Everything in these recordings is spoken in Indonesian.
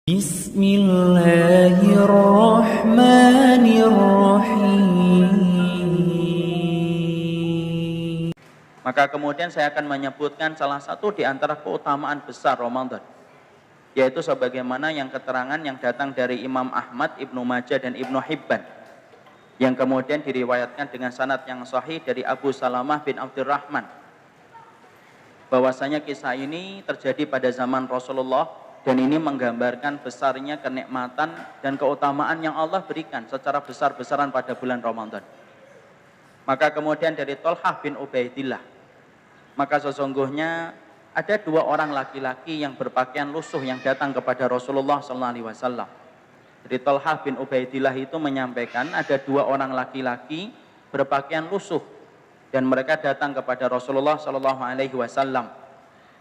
Bismillahirrahmanirrahim. Maka kemudian saya akan menyebutkan salah satu di antara keutamaan besar Ramadan, yaitu sebagaimana yang keterangan yang datang dari Imam Ahmad, Ibnu Majah dan Ibnu Hibban, yang kemudian diriwayatkan dengan sanad yang sahih dari Abu Salamah bin Abdurrahman, bahwasanya kisah ini terjadi pada zaman Rasulullah, dan ini menggambarkan besarnya kenikmatan dan keutamaan yang Allah berikan secara besar-besaran pada bulan Ramadan. Maka kemudian dari Thalhah bin Ubaidillah, maka sesungguhnya ada dua orang laki-laki yang berpakaian lusuh yang datang kepada Rasulullah SAW. Jadi Thalhah bin Ubaidillah itu menyampaikan ada dua orang laki-laki berpakaian lusuh dan mereka datang kepada Rasulullah SAW.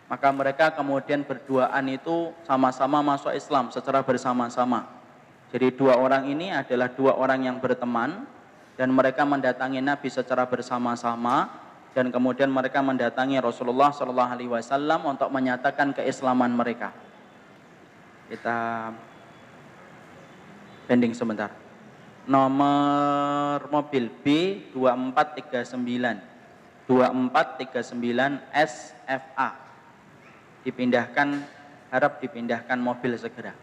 Maka mereka kemudian berduaan itu sama-sama masuk Islam secara bersama-sama. Jadi dua orang ini adalah dua orang yang berteman dan mereka mendatangi Nabi secara bersama-sama, dan kemudian mereka mendatangi Rasulullah SAW untuk menyatakan keislaman mereka. Kita pending sebentar. Nomor mobil B2439 SFA. Harap dipindahkan mobil segera.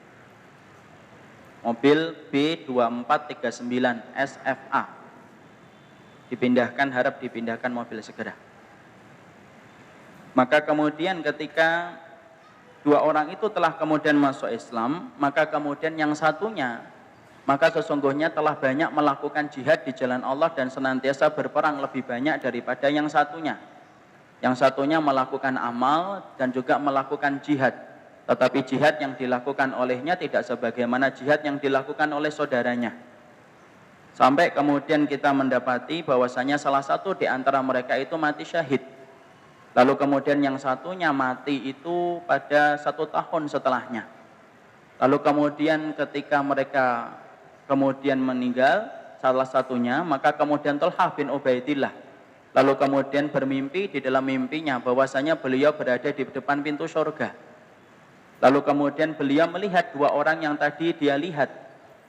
Mobil B2439 SFA harap dipindahkan mobil segera. Maka kemudian ketika dua orang itu telah kemudian masuk Islam, maka kemudian yang satunya, maka sesungguhnya telah banyak melakukan jihad di jalan Allah dan senantiasa berperang lebih banyak daripada yang satunya. Yang satunya melakukan amal dan juga melakukan jihad, tetapi jihad yang dilakukan olehnya tidak sebagaimana jihad yang dilakukan oleh saudaranya. Sampai kemudian kita mendapati bahwasanya salah satu di antara mereka itu mati syahid. Lalu kemudian yang satunya mati itu pada 1 tahun setelahnya. Lalu kemudian ketika mereka kemudian meninggal salah satunya, maka kemudian Thalhah bin Ubaidillah lalu kemudian bermimpi di dalam mimpinya bahwasanya beliau berada di depan pintu surga. Lalu kemudian beliau melihat dua orang yang tadi dia lihat,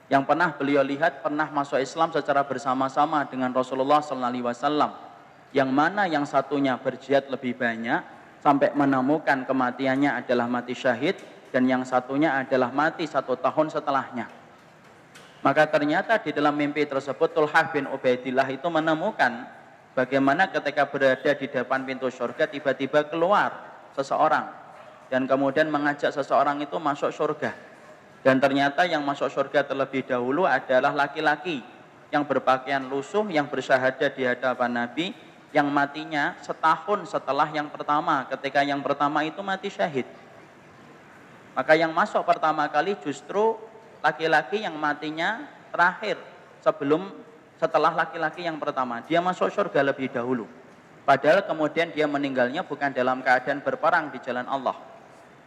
yang pernah beliau lihat pernah masuk Islam secara bersama-sama dengan Rasulullah SAW, yang mana yang satunya berjihad lebih banyak sampai menemukan kematiannya adalah mati syahid, dan yang satunya adalah mati 1 tahun setelahnya. Maka ternyata di dalam mimpi tersebut Thalhah bin Ubaidillah itu menemukan bagaimana ketika berada di depan pintu surga tiba-tiba keluar seseorang dan kemudian mengajak seseorang itu masuk surga. Dan ternyata yang masuk surga terlebih dahulu adalah laki-laki yang berpakaian lusuh yang bersyahadat di hadapan Nabi, yang matinya 1 tahun setelah yang pertama, ketika yang pertama itu mati syahid. Maka yang masuk pertama kali justru laki-laki yang matinya terakhir setelah laki-laki yang pertama. Dia masuk surga lebih dahulu. Padahal kemudian dia meninggalnya bukan dalam keadaan berperang di jalan Allah.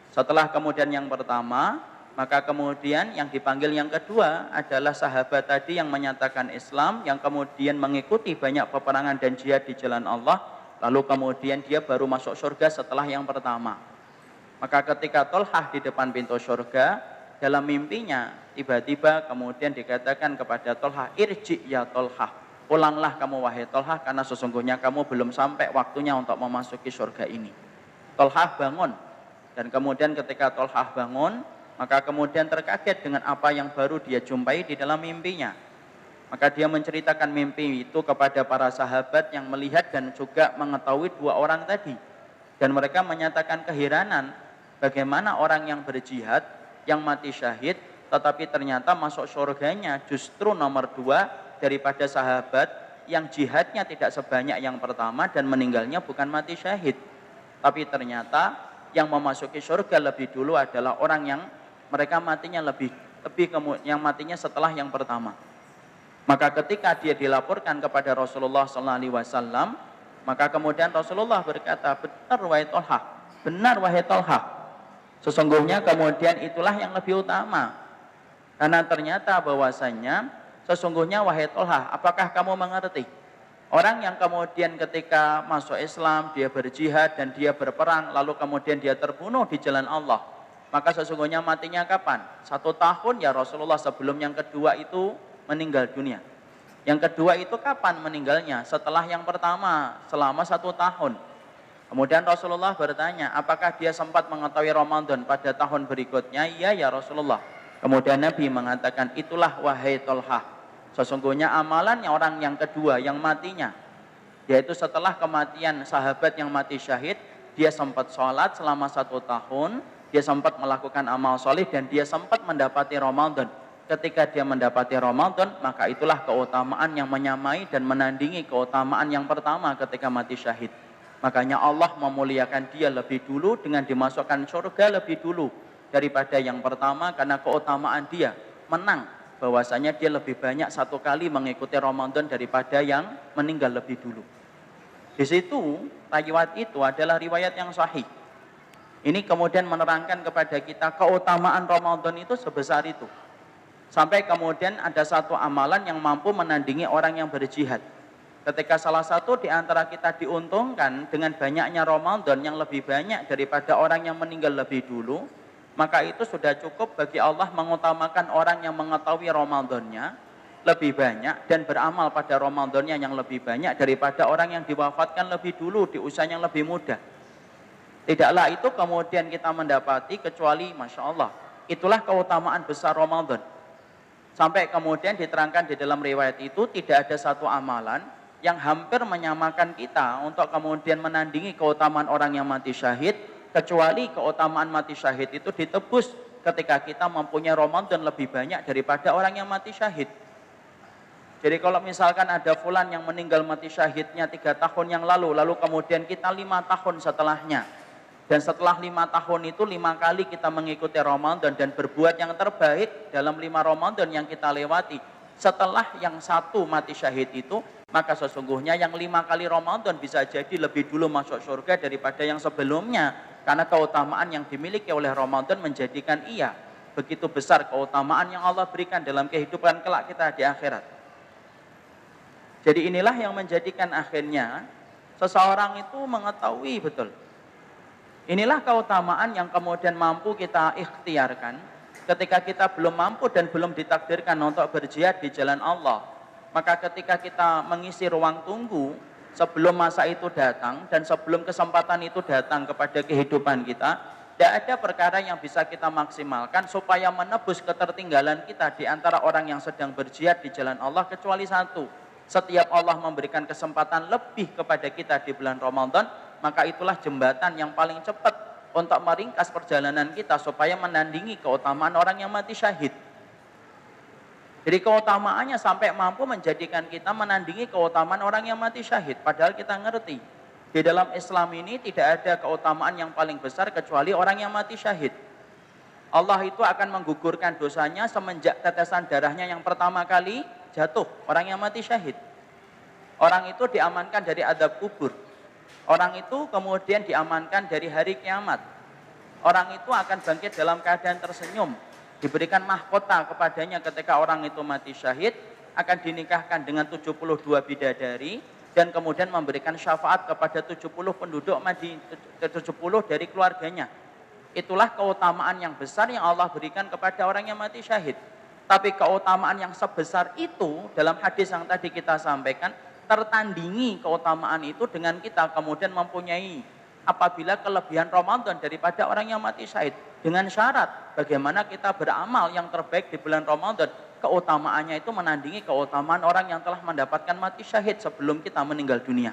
Setelah kemudian yang pertama, maka kemudian yang dipanggil yang kedua adalah sahabat tadi yang menyatakan Islam, yang kemudian mengikuti banyak peperangan dan jihad di jalan Allah. Lalu kemudian dia baru masuk surga setelah yang pertama. Maka ketika Thalhah di depan pintu surga, dalam mimpinya tiba-tiba kemudian dikatakan kepada Thalhah, irji ya Thalhah, pulanglah kamu wahai Thalhah, karena sesungguhnya kamu belum sampai waktunya untuk memasuki surga ini. Thalhah bangun, dan kemudian ketika Thalhah bangun, maka kemudian terkaget dengan apa yang baru dia jumpai di dalam mimpinya. Maka dia menceritakan mimpi itu kepada para sahabat yang melihat dan juga mengetahui dua orang tadi, dan mereka menyatakan keheranan bagaimana orang yang berjihad, yang mati syahid, tetapi ternyata masuk surganya justru nomor 2 daripada sahabat yang jihadnya tidak sebanyak yang pertama dan meninggalnya bukan mati syahid. Tapi ternyata yang memasuki surga lebih dulu adalah orang yang mereka matinya yang matinya setelah yang pertama. Maka ketika dia dilaporkan kepada Rasulullah SAW, maka kemudian Rasulullah berkata, benar wahai Thalhah, benar wahai Thalhah. Sesungguhnya kemudian itulah yang lebih utama. Karena ternyata bahwasanya sesungguhnya wahai Thalhah, apakah kamu mengerti? Orang yang kemudian ketika masuk Islam, dia berjihad dan dia berperang, lalu kemudian dia terbunuh di jalan Allah. Maka sesungguhnya matinya kapan? 1 tahun ya Rasulullah, sebelum yang kedua itu meninggal dunia. Yang kedua itu kapan meninggalnya? Setelah yang pertama, selama 1 tahun. Kemudian Rasulullah bertanya, apakah dia sempat mengetahui Ramadan pada tahun berikutnya? Iya ya Rasulullah. Kemudian Nabi mengatakan, itulah wahai Tolhah, sesungguhnya amalannya orang yang kedua yang matinya, yaitu setelah kematian sahabat yang mati syahid, dia sempat sholat selama 1 tahun, dia sempat melakukan amal soleh, dan dia sempat mendapati Ramadan. Ketika dia mendapati Ramadan, maka itulah keutamaan yang menyamai dan menandingi keutamaan yang pertama ketika mati syahid. Makanya Allah memuliakan dia lebih dulu dengan dimasukkan surga lebih dulu daripada yang pertama, karena keutamaan dia menang, bahwasanya dia lebih banyak 1 kali mengikuti Ramadan daripada yang meninggal lebih dulu. Di situ riwayat itu adalah riwayat yang sahih. Ini kemudian menerangkan kepada kita keutamaan Ramadan itu sebesar itu. Sampai kemudian ada satu amalan yang mampu menandingi orang yang berjihad. Ketika salah satu di antara kita diuntungkan dengan banyaknya Ramadan yang lebih banyak daripada orang yang meninggal lebih dulu, maka itu sudah cukup bagi Allah mengutamakan orang yang mengetahui Ramadannya lebih banyak dan beramal pada Ramadannya yang lebih banyak daripada orang yang diwafatkan lebih dulu di usia yang lebih muda. Tidaklah itu kemudian kita mendapati kecuali Masya Allah. Itulah keutamaan besar Ramadan. Sampai kemudian diterangkan di dalam riwayat itu tidak ada satu amalan yang hampir menyamakan kita untuk kemudian menandingi keutamaan orang yang mati syahid, kecuali keutamaan mati syahid itu ditebus ketika kita mempunyai Ramadan lebih banyak daripada orang yang mati syahid. Jadi kalau misalkan ada fulan yang meninggal mati syahidnya 3 tahun yang lalu kemudian kita 5 tahun setelahnya, dan setelah 5 tahun itu 5 kali kita mengikuti Ramadan dan berbuat yang terbaik dalam 5 Ramadan yang kita lewati, setelah yang 1 mati syahid itu, maka sesungguhnya yang 5 kali Ramadan bisa jadi lebih dulu masuk surga daripada yang sebelumnya, karena keutamaan yang dimiliki oleh Ramadan menjadikan ia begitu besar keutamaan yang Allah berikan dalam kehidupan kelak kita di akhirat. Jadi inilah yang menjadikan akhirnya seseorang itu mengetahui betul. Inilah keutamaan yang kemudian mampu kita ikhtiarkan ketika kita belum mampu dan belum ditakdirkan untuk berjihad di jalan Allah. Maka ketika kita mengisi ruang tunggu sebelum masa itu datang dan sebelum kesempatan itu datang kepada kehidupan kita, tidak ada perkara yang bisa kita maksimalkan supaya menebus ketertinggalan kita di antara orang yang sedang berjihad di jalan Allah, kecuali satu. Setiap Allah memberikan kesempatan lebih kepada kita di bulan Ramadan, maka itulah jembatan yang paling cepat untuk meringkas perjalanan kita supaya menandingi keutamaan orang yang mati syahid. Jadi keutamaannya sampai mampu menjadikan kita menandingi keutamaan orang yang mati syahid. Padahal kita ngerti, di dalam Islam ini tidak ada keutamaan yang paling besar kecuali orang yang mati syahid. Allah itu akan menggugurkan dosanya semenjak tetesan darahnya yang pertama kali jatuh, orang yang mati syahid. Orang itu diamankan dari azab kubur. Orang itu kemudian diamankan dari hari kiamat. Orang itu akan bangkit dalam keadaan tersenyum. Diberikan mahkota kepadanya ketika orang itu mati syahid, akan dinikahkan dengan 72 bidadari dan kemudian memberikan syafaat kepada 70 penduduk Madinah, 70 dari keluarganya. Itulah keutamaan yang besar yang Allah berikan kepada orang yang mati syahid. Tapi keutamaan yang sebesar itu dalam hadis yang tadi kita sampaikan tertandingi keutamaan itu dengan kita kemudian mempunyai apabila kelebihan Ramadan daripada orang yang mati syahid, dengan syarat bagaimana kita beramal yang terbaik di bulan Ramadan, keutamaannya itu menandingi keutamaan orang yang telah mendapatkan mati syahid sebelum kita meninggal dunia.